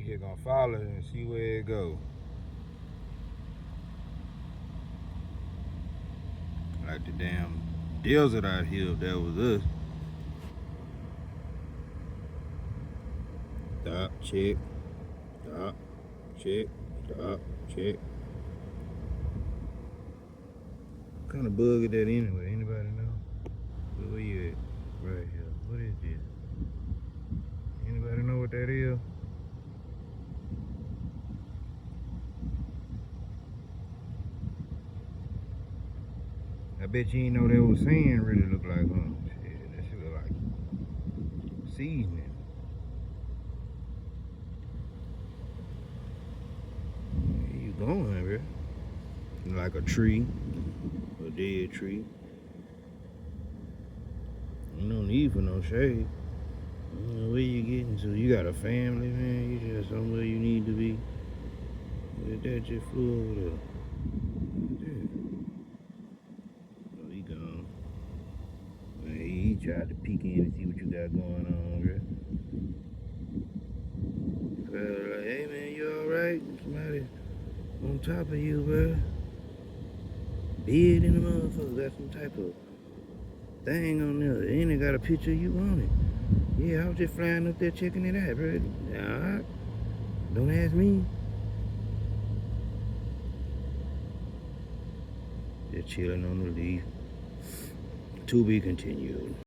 here gonna follow it and see where it go. Like the damn desert out here, if that was us. Stop, check, stop, check, stop, check. What kind of bug is that anyway? Anybody know? Where you at? Right here. What is this? Anybody know what that is? I bet you ain't know that was sand really look like, huh? Shit, that shit look like seasoning. Where you going, bro? Like a tree, a dead tree. Ain't no need for no shade. I don't know where you getting to. You got a family, man. You just somewhere you need to be. Where that just flew over there? Oh, he gone. Man, he tried to peek in and see what you got going on, bro. Like, hey, man, you alright? Somebody on top of you, bro. Bid in the motherfucker. Got some type of thing on there. And it got a picture of you on it. Yeah, I was just flying up there checking it out, bro. Alright. Don't ask me. Just chilling on the leaf. To be continued.